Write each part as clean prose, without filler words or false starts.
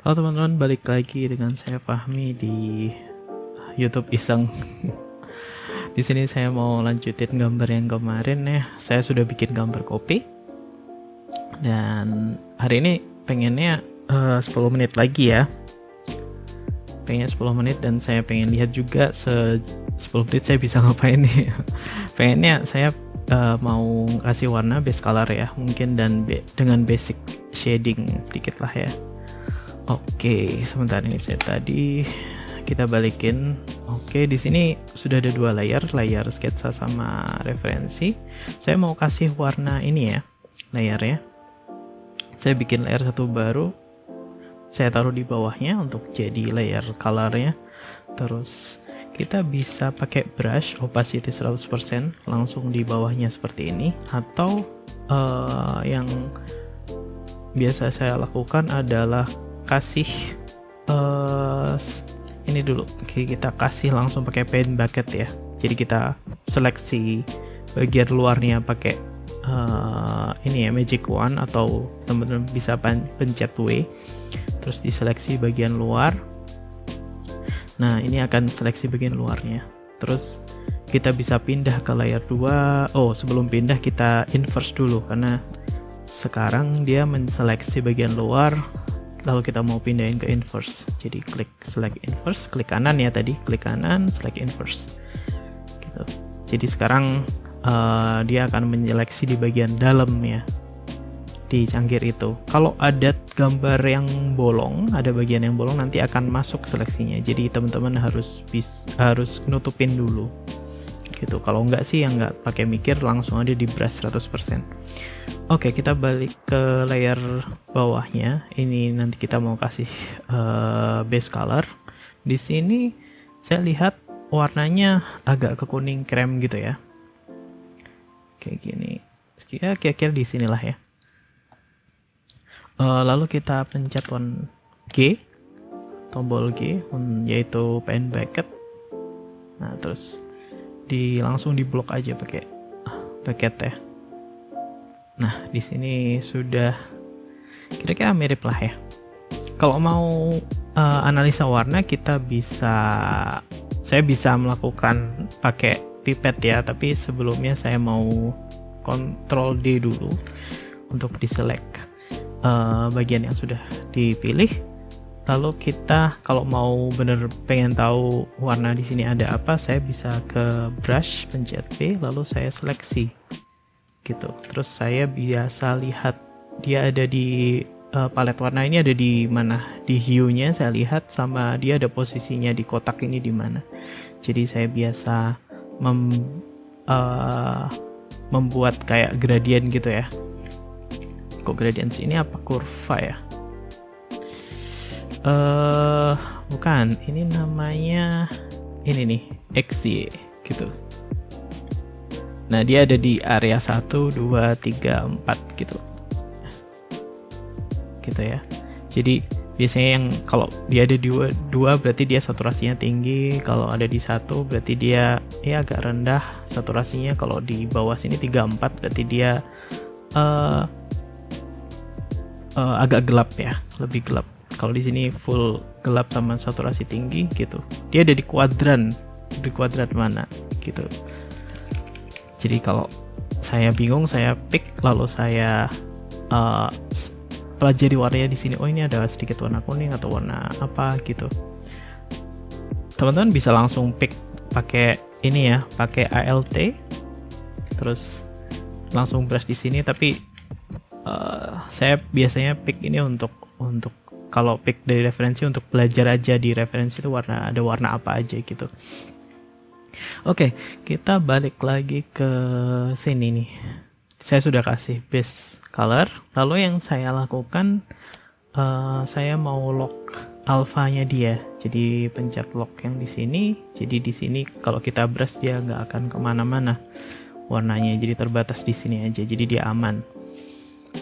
Halo teman-teman, balik lagi dengan saya Fahmi di YouTube Iseng. Di sini saya mau lanjutin gambar yang kemarin ya. Saya sudah bikin gambar kopi. Dan hari ini pengennya 10 menit lagi ya. Pengennya 10 menit dan saya pengen lihat juga 10 menit saya bisa ngapain nih. Pengennya saya mau kasih warna base color ya, mungkin dan dengan basic shading sedikit lah ya. Oke, sebentar ini saya tadi kita balikin. Oke, di sini sudah ada dua layar sketsa sama referensi. Saya mau kasih warna ini ya, layarnya. Saya bikin layar satu baru. Saya taruh di bawahnya untuk jadi layer colornya. Terus kita bisa pakai brush opacity 100% langsung di bawahnya seperti ini, atau yang biasa saya lakukan adalah kasih ini dulu. Oke, kita kasih langsung pakai paint bucket ya. Jadi kita seleksi bagian luarnya pakai ini ya, magic wand, atau teman-teman bisa pencet W terus diseleksi bagian luar. Nah, ini akan seleksi bagian luarnya. Terus kita bisa pindah ke layer 2. Oh, sebelum pindah kita inverse dulu karena sekarang dia menseleksi bagian luar, lalu kita mau pindahin ke inverse. Jadi klik select inverse, klik kanan ya tadi, klik kanan, select inverse gitu. Jadi sekarang dia akan menyeleksi di bagian dalam ya, di cangkir itu. Kalau ada gambar yang bolong, ada bagian yang bolong, nanti akan masuk seleksinya. Jadi teman-teman harus nutupin dulu gitu. Kalau enggak sih yang enggak pakai mikir, langsung aja di brush 100%. Oke, kita balik ke layer bawahnya. Ini nanti kita mau kasih base color. Di sini saya lihat warnanya agak ke kuning krem gitu ya. Kayak gini. Ya, kira-kira di sinilah ya. Lalu kita pencet tombol G, yaitu paint bucket. Nah, terus langsung diblok aja pakai bucket ya. Nah, di sini sudah kira-kira mirip lah ya. Kalau mau analisa warna, saya bisa melakukan pakai pipet ya, tapi sebelumnya saya mau Ctrl D dulu untuk diselect bagian yang sudah dipilih. Lalu kita kalau mau bener pengen tahu warna di sini ada apa, saya bisa ke brush, pencet B, lalu saya seleksi gitu. Terus saya biasa lihat dia ada di palet warna ini ada di mana, di hue-nya saya lihat, sama dia ada posisinya di kotak ini di mana. Jadi saya biasa membuat kayak gradient gitu ya. Kok gradient ini apa kurva ya? Bukan, ini namanya ini nih, XY gitu. Nah, dia ada di area 1, 2, 3, 4 gitu. Gitu ya. Jadi biasanya yang kalau dia ada di 2 berarti dia saturasinya tinggi, kalau ada di 1 berarti dia ya agak rendah saturasinya, kalau di bawah sini 3, 4 berarti dia agak gelap ya, lebih gelap. Kalau di sini full gelap sama saturasi tinggi gitu. Dia ada di kuadran mana gitu. Jadi kalau saya bingung, saya pick, lalu saya pelajari warnanya di sini. Oh, ini ada sedikit warna kuning atau warna apa gitu. Teman-teman bisa langsung pick pakai ini ya, pakai ALT, terus langsung brush di sini. Tapi saya biasanya pick ini untuk kalau pick dari referensi, untuk belajar aja di referensi itu ada warna apa aja gitu. Oke, kita balik lagi ke sini nih. Saya sudah kasih base color. Lalu yang saya lakukan, saya mau lock alfanya dia. Jadi pencet lock yang di sini. Jadi di sini kalau kita brush dia nggak akan kemana-mana warnanya. Jadi terbatas di sini aja. Jadi dia aman.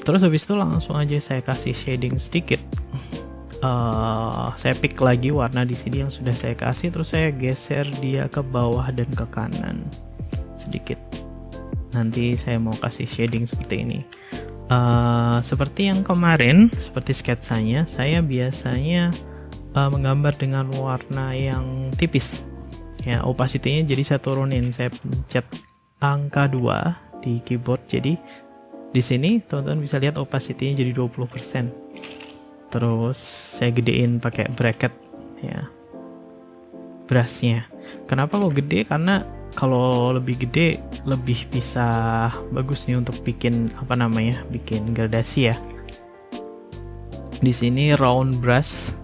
Terus habis itu langsung aja saya kasih shading sedikit. Saya pick lagi warna di sini yang sudah saya kasih, terus saya geser dia ke bawah dan ke kanan sedikit. Nanti saya mau kasih shading seperti ini. Seperti yang kemarin, seperti sketsanya, saya biasanya menggambar dengan warna yang tipis. Ya, opacity-nya jadi saya turunin, saya pencet angka 2 di keyboard. Jadi di sini teman-teman bisa lihat opacity-nya jadi 20%. Terus saya gedein pakai bracket ya. Brush-nya. Kenapa kok gede? Karena kalau lebih gede lebih bisa bagus nih untuk bikin bikin gradasi ya. Di sini round brush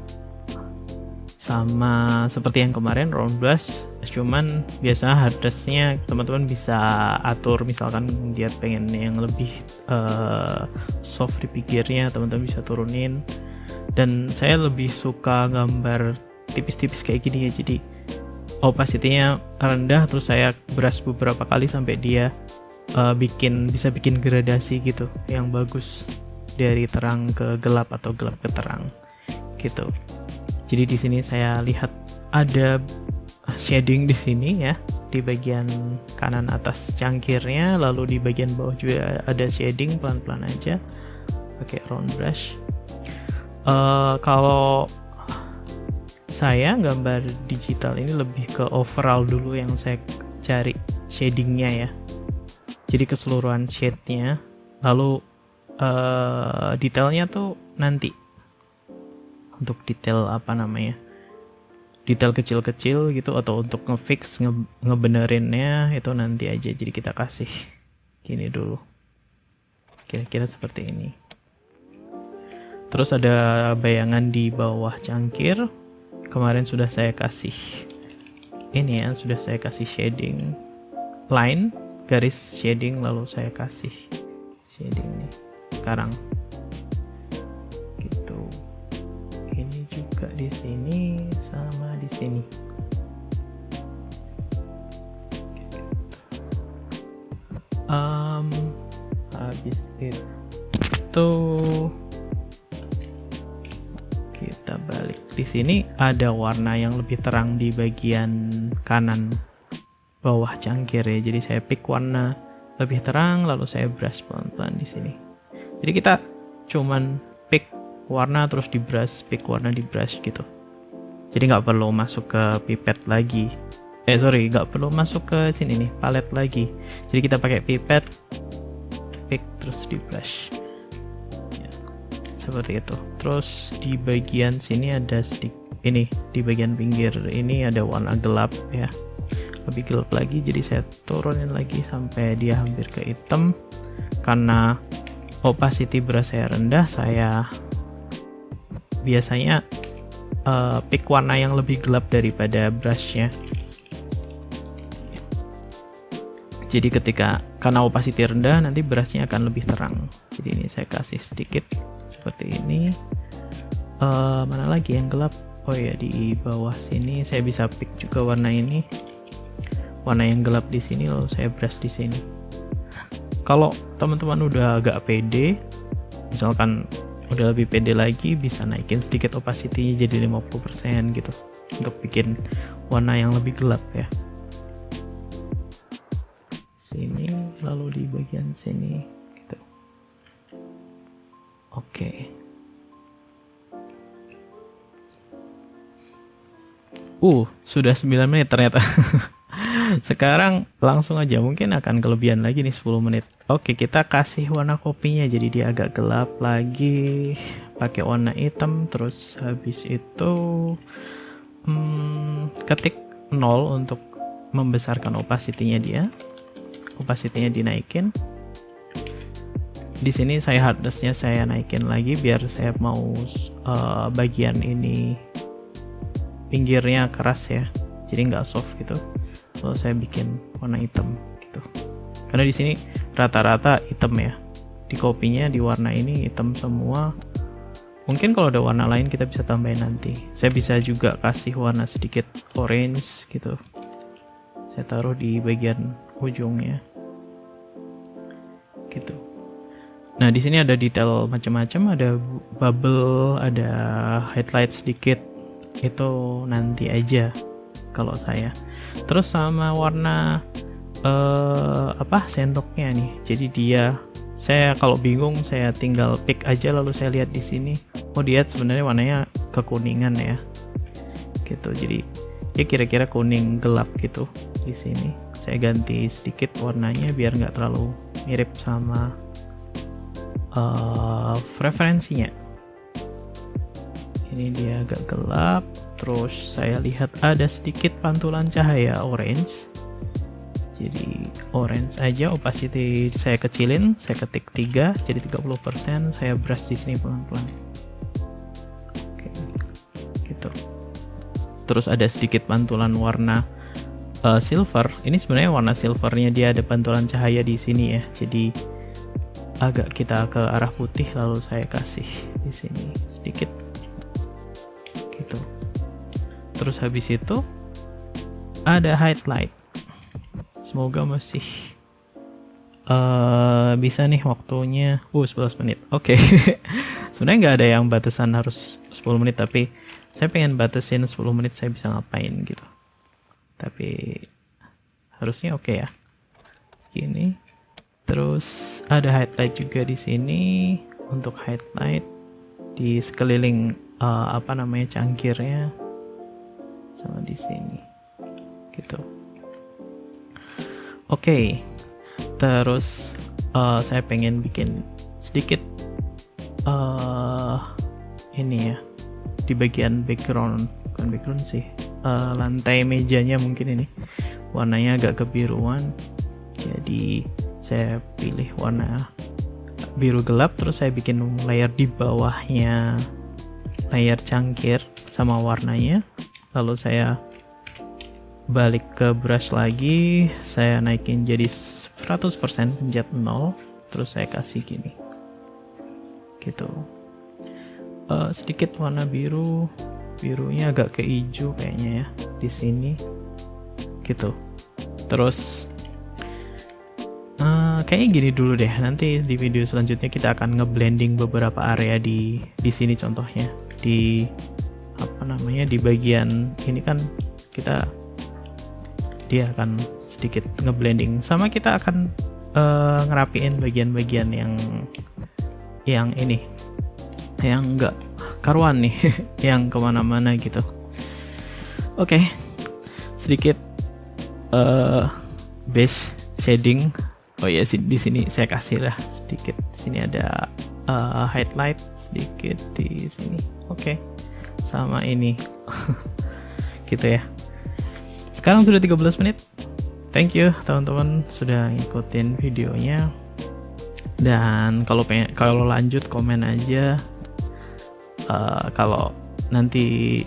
sama seperti yang kemarin round brush, cuman biasa hardness-nya teman-teman bisa atur, misalkan dia pengen yang lebih soft di pinggirnya, teman-teman bisa turunin. Dan saya lebih suka gambar tipis-tipis kayak gini ya, jadi opacity-nya rendah, terus saya brush beberapa kali sampai dia bisa bikin gradasi gitu yang bagus dari terang ke gelap atau gelap ke terang gitu. Jadi di sini saya lihat ada shading di sini ya, di bagian kanan atas cangkirnya, lalu di bagian bawah juga ada shading, pelan-pelan aja pakai round brush. Kalau saya gambar digital ini lebih ke overall dulu yang saya cari shadingnya ya, jadi keseluruhan shade-nya, lalu detailnya tuh nanti untuk detail detail kecil-kecil gitu, atau untuk ngefix ngebenerinnya itu nanti aja. Jadi kita kasih gini dulu, kira-kira seperti ini. Terus ada bayangan di bawah cangkir. Kemarin sudah saya kasih ini ya, sudah saya kasih shading line, garis shading, lalu saya kasih shading nih sekarang gitu. Ini juga di sini sama di sini. Habis itu kita balik. Di sini ada warna yang lebih terang di bagian kanan bawah cangkir ya. Jadi saya pick warna lebih terang, lalu saya brush pelan-pelan di sini. Jadi kita cuman pick warna terus di brush, pick warna di brush gitu. Jadi nggak perlu masuk ke pipet lagi. Nggak perlu masuk ke sini nih, palet lagi. Jadi kita pakai pipet, pick terus di brush. Seperti itu. Terus di bagian sini ada stick ini, di bagian pinggir ini ada warna gelap ya, lebih gelap lagi. Jadi saya turunin lagi sampai dia hampir ke hitam. Karena opacity brush saya rendah, saya biasanya pick warna yang lebih gelap daripada brushnya. Jadi karena opacity rendah, nanti brushnya akan lebih terang. Jadi ini saya kasih sedikit seperti ini. Mana lagi yang gelap? Oh ya, di bawah sini saya bisa pick juga warna ini, warna yang gelap di sini, lalu saya brush di sini. Kalau teman-teman udah agak pede, misalkan udah lebih pede lagi, bisa naikin sedikit opacity-nya jadi 50% gitu untuk bikin warna yang lebih gelap ya. Sini, lalu di bagian sini gitu. Oke. Sudah 9 menit ternyata. Sekarang langsung aja, mungkin akan kelebihan lagi nih 10 menit. Oke, kita kasih warna kopinya jadi dia agak gelap lagi, pakai warna hitam. Terus habis itu ketik 0 untuk membesarkan opacity-nya dia. Opacity-nya dinaikin. Di sini saya hardness-nya saya naikin lagi biar saya mau bagian ini pinggirnya keras ya, jadi nggak soft gitu. Lalu saya bikin warna hitam gitu. Karena di sini rata-rata hitam ya. Di kopinya di warna ini hitam semua. Mungkin kalau ada warna lain kita bisa tambahin nanti. Saya bisa juga kasih warna sedikit orange gitu. Saya taruh di bagian ujungnya. Gitu. Nah, di sini ada detail macam-macam, ada bubble, ada highlight sedikit. Itu nanti aja kalau saya. Terus sama warna sendoknya nih. Jadi dia Saya kalau bingung saya tinggal pick aja, lalu saya lihat di sini. Oh, dia sebenarnya warnanya kekuningan ya. Gitu. Jadi ya kira-kira kuning gelap gitu di sini. Saya ganti sedikit warnanya biar nggak terlalu mirip sama referensinya. Ini dia agak gelap. Terus saya lihat ada sedikit pantulan cahaya orange. Jadi orange aja, opacity saya kecilin, saya ketik 3 jadi 30%, saya brush di sini pelan-pelan. Oke. Gitu. Terus ada sedikit pantulan warna silver. Ini sebenarnya warna silvernya, dia ada pantulan cahaya di sini ya. Jadi agak kita ke arah putih, lalu saya kasih di sini sedikit. Gitu. Terus habis itu ada highlight. Semoga masih bisa nih waktunya. 11 menit. Oke. Sebenarnya nggak ada yang batasan harus 10 menit, tapi saya pengen batasin 10 menit saya bisa ngapain gitu. Tapi harusnya oke ya. Segini. Terus ada highlight juga di sini untuk highlight di sekeliling cangkirnya sama di sini. Gitu. Oke, terus saya pengen bikin sedikit ini ya di bagian background, bukan background sih, lantai mejanya mungkin ini warnanya agak kebiruan, jadi saya pilih warna biru gelap, terus saya bikin layer di bawahnya layer cangkir sama warnanya, lalu saya balik ke brush lagi, saya naikin jadi 100% pencet 0, terus saya kasih gini gitu. Sedikit warna birunya agak ke hijau kayaknya ya di sini gitu. Terus kayaknya gini dulu deh, nanti di video selanjutnya kita akan ngeblending beberapa area di sini, contohnya di di bagian ini kan dia akan sedikit ngeblending, sama kita akan ngerapiin bagian-bagian yang ini yang enggak karuan nih yang kemana-mana gitu. Oke. Sedikit base shading. Oh ya, di sini saya kasih lah sedikit. Sini ada highlight sedikit di sini. Oke. Sama ini. Gitu ya. Sekarang sudah 13 menit. Thank you teman-teman sudah ngikutin videonya. Dan kalau lanjut komen aja. Kalau nanti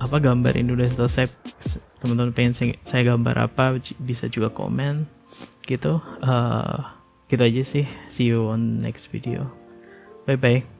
gambar ini udah selesai, teman-teman pengen saya gambar apa, bisa juga komen gitu. Gitu aja sih. See you on next video. Bye bye.